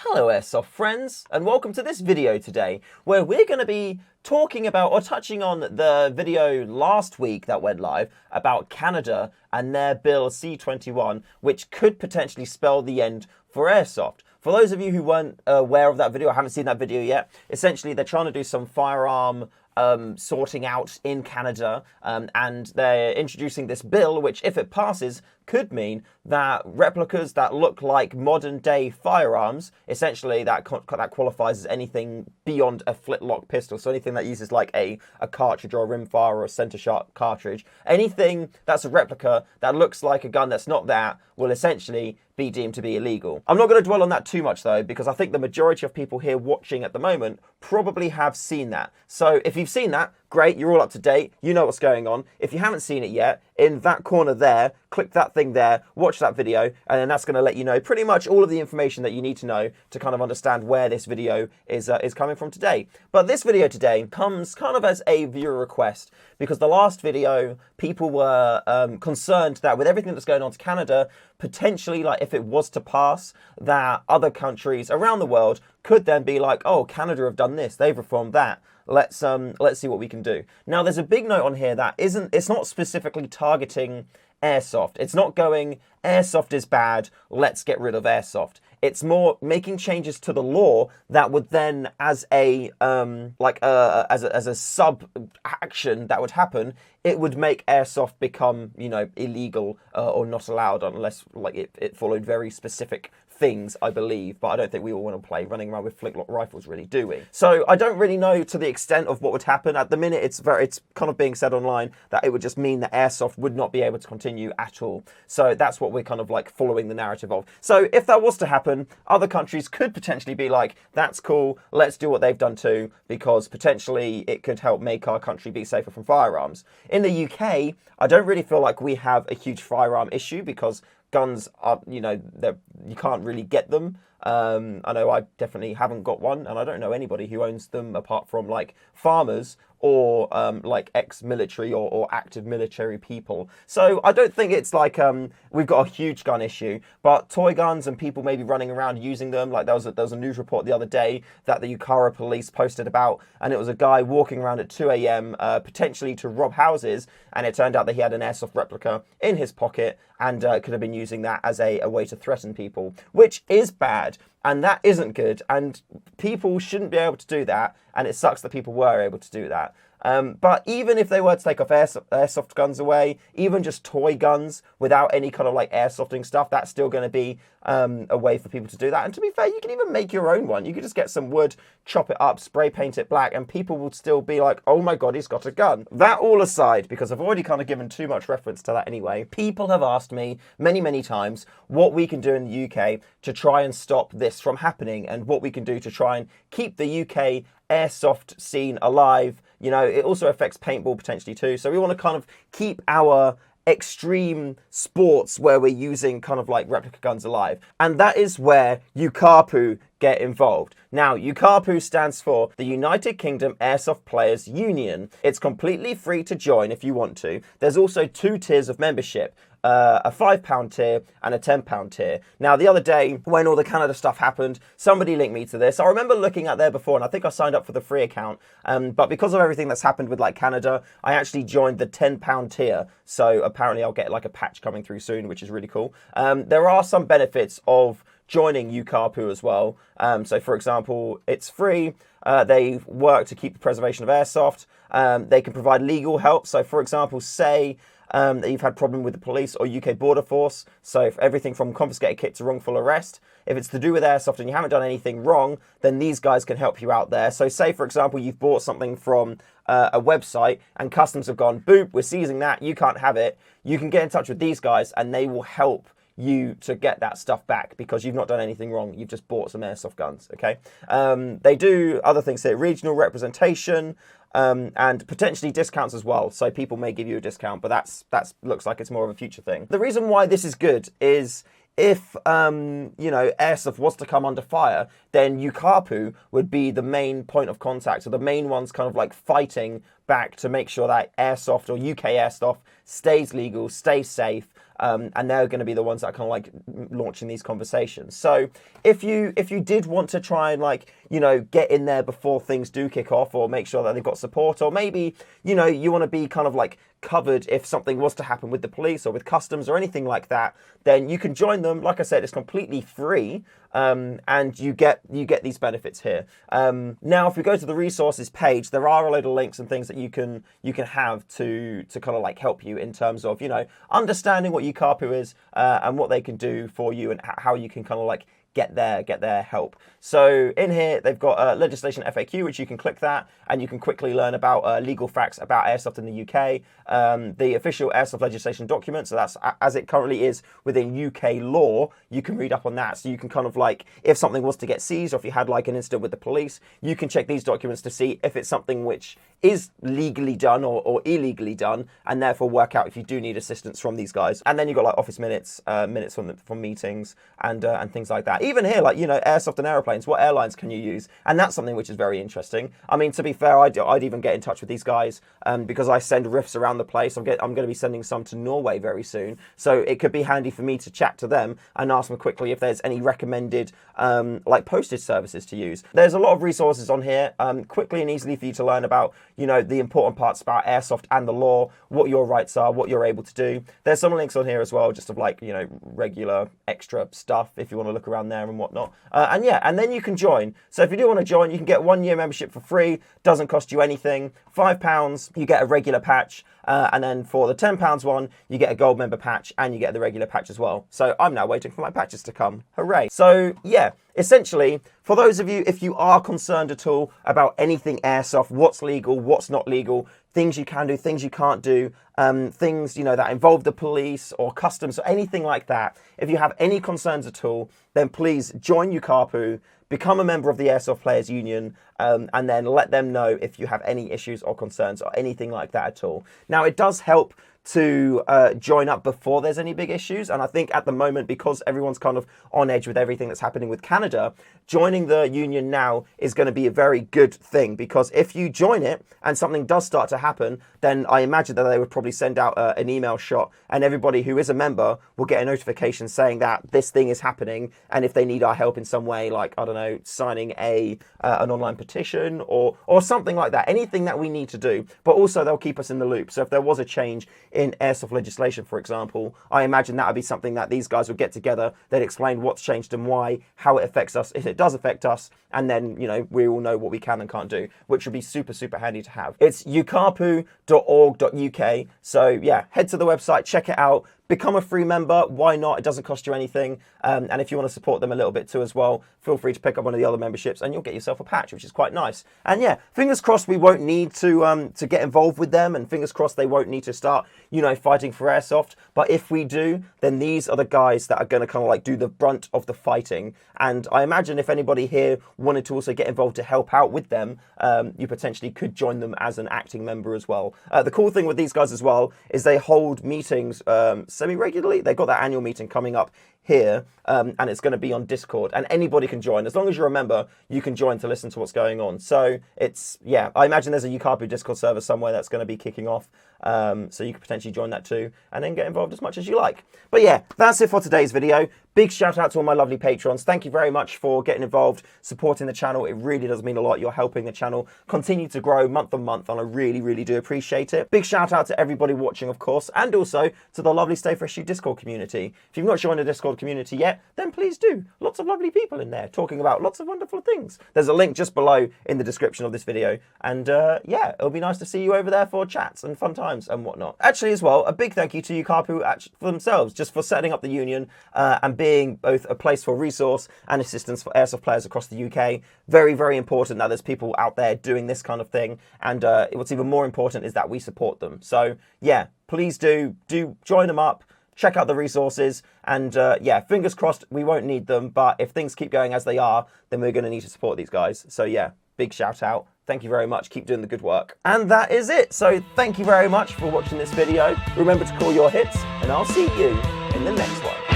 Hello Airsoft friends, and welcome to this video today, where we're going to be talking about or touching on the video last week that went live about Canada and their Bill C-21, which could potentially spell the end for Airsoft. For those of you who weren't aware of that video or haven't seen that video yet, essentially they're trying to do some firearm sorting out in Canada, and they're introducing this bill which, if it passes, could mean that replicas that look like modern day firearms, essentially that qualifies as anything beyond a flintlock pistol, so anything that uses like a cartridge or a rimfire or a center shot cartridge, anything that's a replica that looks like a gun that's not that will essentially be deemed to be illegal. I'm not going to dwell on that too much though, because I think the majority of people here watching at the moment probably have seen that. So if you've seen that, great, you're all up to date, you know what's going on. If you haven't seen it yet, in that corner there, click that thing there, watch that video, and then that's going to let you know pretty much all of the information that you need to know to kind of understand where this video is coming from today. But this video today comes kind of as a viewer request, because the last video, people were concerned that with everything that's going on to Canada, potentially, like if it was to pass, that other countries around the world could then be like, oh, Canada have done this, they've reformed that. Let's see what we can do. Now, there's a big note on here that it's not specifically targeting Airsoft. It's not going, Airsoft is bad, let's get rid of Airsoft. It's more making changes to the law that would then, as a sub action that would happen, it would make Airsoft become, you know, illegal or not allowed, unless like it followed very specific things, I believe, but I don't think we all want to play running around with flintlock rifles, really, do we? So I don't really know to the extent of what would happen. At the minute, it's kind of being said online that it would just mean that Airsoft would not be able to continue at all. So that's what we're kind of like following the narrative of. So if that was to happen, other countries could potentially be like, that's cool, let's do what they've done too, because potentially it could help make our country be safer from firearms. In the UK, I don't really feel like we have a huge firearm issue, because guns are, you know, you can't really get them. I know I definitely haven't got one, and I don't know anybody who owns them apart from like farmers or like ex-military or active military people. So I don't think it's like we've got a huge gun issue, but toy guns and people maybe running around using them. Like there was a news report the other day that the UKAPU police posted about, and it was a guy walking around at 2 a.m. Potentially to rob houses, and it turned out that he had an Airsoft replica in his pocket and could have been using that as a way to threaten people, which is bad. And that isn't good, and people shouldn't be able to do that, and it sucks that people were able to do that. But even if they were to take off airsoft guns away, even just toy guns without any kind of like airsofting stuff, that's still going to be a way for people to do that. And to be fair, you can even make your own one. You could just get some wood, chop it up, spray paint it black, and people will still be like, oh my god, he's got a gun. That all aside, because I've already kind of given too much reference to that anyway, people have asked me many times what we can do in the UK to try and stop this from happening, and what we can do to try and keep the UK airsoft scene alive. You know, it also affects paintball potentially too. So we want to kind of keep our extreme sports where we're using kind of like replica guns alive. And that is where UKAPU get involved. Now, UKAPU stands for the United Kingdom Airsoft Players Union. It's completely free to join if you want to. There's also 2 tiers of membership. A £5 tier and a £10 tier. Now, the other day, when all the Canada stuff happened, somebody linked me to this. I remember looking at there before, and I think I signed up for the free account. But because of everything that's happened with like Canada, I actually joined the £10 tier. So apparently I'll get like a patch coming through soon, which is really cool. There are some benefits of joining UKAPU as well. So for example, it's free. They work to keep the preservation of airsoft. They can provide legal help. So for example, say that you've had problem with the police or UK border force. So if everything from confiscated kit to wrongful arrest, if it's to do with airsoft and you haven't done anything wrong, then these guys can help you out there. So say, for example, you've bought something from a website and customs have gone, boop, we're seizing that, you can't have it. You can get in touch with these guys and they will help you to get that stuff back, because you've not done anything wrong. You've just bought some airsoft guns, okay? They do other things here, regional representation, and potentially discounts as well. So people may give you a discount, but that's looks like it's more of a future thing. The reason why this is good is if, you know, Airsoft was to come under fire, then UKAPU would be the main point of contact. So the main ones kind of like fighting back to make sure that Airsoft or UK Airsoft stays legal, stays safe, and they're going to be the ones that are kind of like launching these conversations. So if you did want to try and like, you know, get in there before things do kick off, or make sure that they've got support, or maybe, you know, you want to be kind of like covered if something was to happen with the police or with customs or anything like that, then you can join them. Like I said, it's completely free, and you get these benefits here. Now, if we go to the resources page, there are a load of links and things that you can have to kind of like help you in terms of, you know, understanding what UKAPU is, and what they can do for you, and how you can kind of like get their help. So in here, they've got legislation FAQ, which you can click that, and you can quickly learn about legal facts about airsoft in the UK, the official airsoft legislation document. So that's as it currently is within UK law. You can read up on that. So you can kind of like, if something was to get seized, or if you had like an incident with the police, you can check these documents to see if it's something which is legally done or illegally done, and therefore work out if you do need assistance from these guys. And then you've got like office minutes, minutes from meetings, and things like that. Even here, like, you know, airsoft and aeroplanes, what airlines can you use? And that's something which is very interesting. I mean, to be fair, I'd even get in touch with these guys, because I send riffs around the place. I'm going to be sending some to Norway very soon. So it could be handy for me to chat to them and ask them quickly if there's any recommended like postage services to use. There's a lot of resources on here, quickly and easily for you to learn about, you know, the important parts about airsoft and the law, what your rights are, what you're able to do. There's some links on here as well, just of like, you know, regular extra stuff if you want to look around there and whatnot. And yeah, and then you can join. So if you do want to join, you can get 1 year membership for free. Doesn't cost you anything. £5, you get a regular patch. And then for the £10 one, you get a gold member patch, and you get the regular patch as well. So I'm now waiting for my patches to come. Hooray. So yeah, essentially, for those of you, if you are concerned at all about anything airsoft, what's legal, what's not legal, things you can do, things you can't do, things, you know, that involve the police or customs or anything like that, if you have any concerns at all, then please join UKAPU, become a member of the Airsoft Players Union, and then let them know if you have any issues or concerns or anything like that at all. Now, it does help to join up before there's any big issues, and I think at the moment, because everyone's kind of on edge with everything that's happening with Canada, joining the union now is going to be a very good thing, because if you join it and something does start to happen, then I imagine that they would probably send out an email shot, and everybody who is a member will get a notification saying that this thing is happening, and if they need our help in some way, like, I don't know, signing an online petition or something like that, anything that we need to do. But also they'll keep us in the loop. So if there was a change in airsoft legislation, for example, I imagine that would be something that these guys would get together. They'd explain what's changed and why, how it affects us, if it does affect us, and then, you know, we all know what we can and can't do, which would be super, super handy to have. It's ukapu.org.uk. So yeah, head to the website, check it out. Become a free member. Why not? It doesn't cost you anything. And if you want to support them a little bit too as well, feel free to pick up one of the other memberships and you'll get yourself a patch, which is quite nice. And yeah, fingers crossed we won't need to get involved with them, and fingers crossed they won't need to start, you know, fighting for airsoft. But if we do, then these are the guys that are going to kind of like do the brunt of the fighting. And I imagine if anybody here wanted to also get involved to help out with them, you potentially could join them as an acting member as well. The cool thing with these guys as well is they hold meetings semi-regularly. They've got that annual meeting coming up here, and it's going to be on Discord, and anybody can join. As long as you're a member, you can join to listen to what's going on. So it's, yeah, I imagine there's a UKAPU Discord server somewhere that's going to be kicking off, so you could potentially join that too, and then get involved as much as you like. But yeah, that's it for today's video. Big shout out to all my lovely patrons. Thank you very much for getting involved, supporting the channel. It really does mean a lot. You're helping the channel continue to grow month on month, and I really, really do appreciate it. Big shout out to everybody watching, of course, and also to the lovely StayFreshShoe Discord community. If you've not joined the Discord community yet, then please do. Lots of lovely people in there talking about lots of wonderful things. There's a link just below in the description of this video, and yeah, it'll be nice to see you over there for chats and fun times and whatnot. Actually, as well, a big thank you to UKAPU for themselves, just for setting up the union and being both a place for resource and assistance for airsoft players across the UK. Very, very important that there's people out there doing this kind of thing, and what's even more important is that we support them. So yeah, please do join them up. Check out the resources, and yeah, fingers crossed we won't need them, but if things keep going as they are, then we're going to need to support these guys. So yeah, big shout out. Thank you very much. Keep doing the good work. And that is it. So thank you very much for watching this video. Remember to call your hits, and I'll see you in the next one.